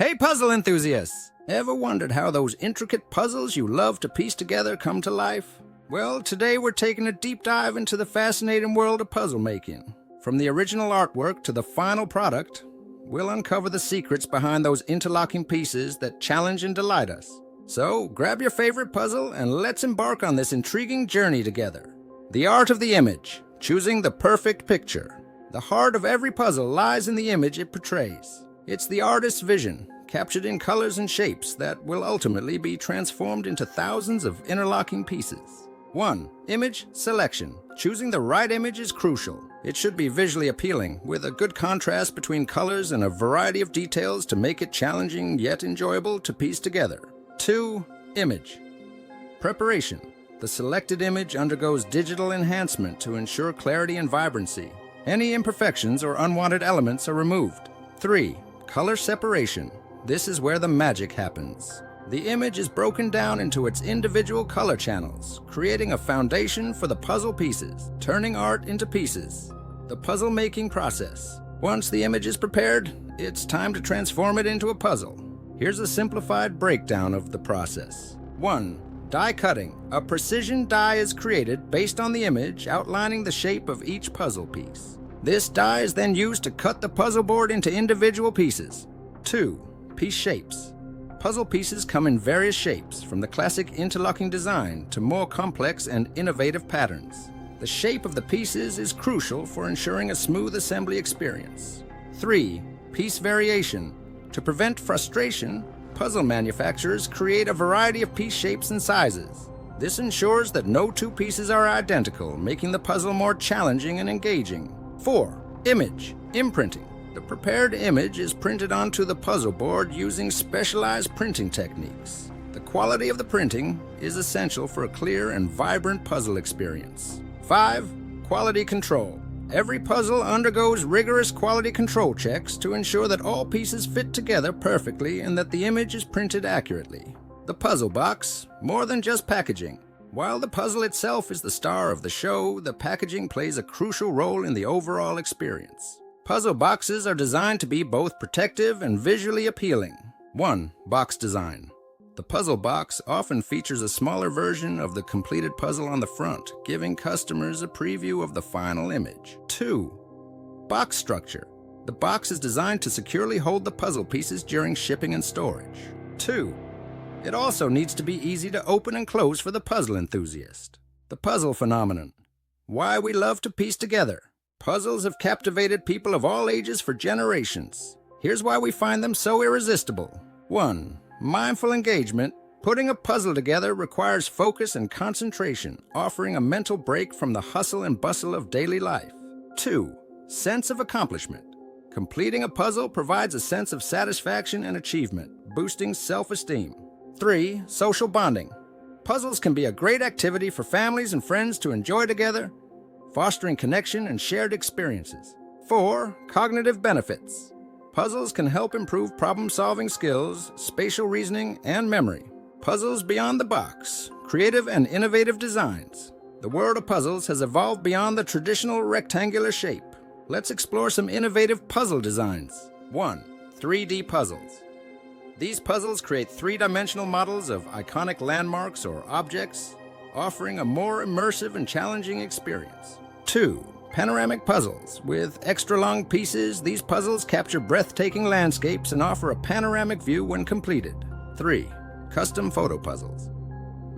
Hey puzzle enthusiasts! Ever wondered how those intricate puzzles you love to piece together come to life? Well, today we're taking a deep dive into the fascinating world of puzzle making. From the original artwork to the final product, we'll uncover the secrets behind those interlocking pieces that challenge and delight us. So, grab your favorite puzzle and let's embark on this intriguing journey together. The art of the image, choosing the perfect picture. The heart of every puzzle lies in the image it portrays. It's the artist's vision, captured in colors and shapes that will ultimately be transformed into thousands of interlocking pieces. 1. Image selection. Choosing the right image is crucial. It should be visually appealing, with a good contrast between colors and a variety of details to make it challenging yet enjoyable to piece together. 2. Image preparation. The selected image undergoes digital enhancement to ensure clarity and vibrancy. Any imperfections or unwanted elements are removed. 3. Color separation. This is where the magic happens. The image is broken down into its individual color channels, creating a foundation for the puzzle pieces, turning art into pieces. The puzzle-making process. Once the image is prepared, it's time to transform it into a puzzle. Here's a simplified breakdown of the process. 1. Die cutting. A precision die is created based on the image, outlining the shape of each puzzle piece. This die is then used to cut the puzzle board into individual pieces. 2. Piece shapes. Puzzle pieces come in various shapes, from the classic interlocking design to more complex and innovative patterns. The shape of the pieces is crucial for ensuring a smooth assembly experience. 3. Piece variation. To prevent frustration, puzzle manufacturers create a variety of piece shapes and sizes. This ensures that no two pieces are identical, making the puzzle more challenging and engaging. 4. Image imprinting. The prepared image is printed onto the puzzle board using specialized printing techniques. The quality of the printing is essential for a clear and vibrant puzzle experience. 5. Quality control. Every puzzle undergoes rigorous quality control checks to ensure that all pieces fit together perfectly and that the image is printed accurately. The puzzle box, more than just packaging. While the puzzle itself is the star of the show, the packaging plays a crucial role in the overall experience. Puzzle boxes are designed to be both protective and visually appealing. 1. Box design. The puzzle box often features a smaller version of the completed puzzle on the front, giving customers a preview of the final image. 2. Box structure. The box is designed to securely hold the puzzle pieces during shipping and storage. 2. It also needs to be easy to open and close for the puzzle enthusiast. The puzzle phenomenon. Why we love to piece together. Puzzles have captivated people of all ages for generations. Here's why we find them so irresistible. 1. Mindful engagement. Putting a puzzle together requires focus and concentration, offering a mental break from the hustle and bustle of daily life. 2. Sense of accomplishment. Completing a puzzle provides a sense of satisfaction and achievement, boosting self-esteem. 3. Social bonding. Puzzles can be a great activity for families and friends to enjoy together, fostering connection and shared experiences. 4. Cognitive benefits. Puzzles can help improve problem-solving skills, spatial reasoning, and memory. Puzzles beyond the box. Creative and innovative designs. The world of puzzles has evolved beyond the traditional rectangular shape. Let's explore some innovative puzzle designs. 1. 3D puzzles. These puzzles create three-dimensional models of iconic landmarks or objects, offering a more immersive and challenging experience. 2. Panoramic puzzles. With extra-long pieces, these puzzles capture breathtaking landscapes and offer a panoramic view when completed. 3. Custom photo puzzles.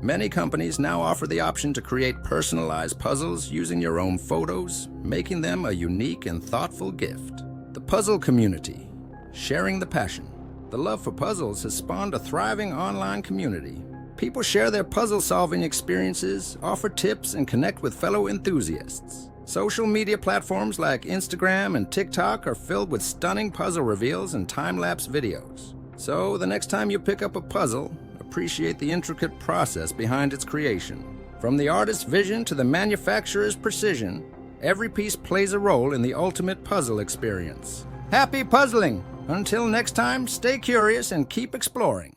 Many companies now offer the option to create personalized puzzles using your own photos, making them a unique and thoughtful gift. The puzzle community. Sharing the passion. The love for puzzles has spawned a thriving online community. People share their puzzle-solving experiences, offer tips, and connect with fellow enthusiasts. Social media platforms like Instagram and TikTok are filled with stunning puzzle reveals and time-lapse videos. So, the next time you pick up a puzzle, appreciate the intricate process behind its creation. From the artist's vision to the manufacturer's precision, every piece plays a role in the ultimate puzzle experience. Happy puzzling! Until next time, stay curious and keep exploring.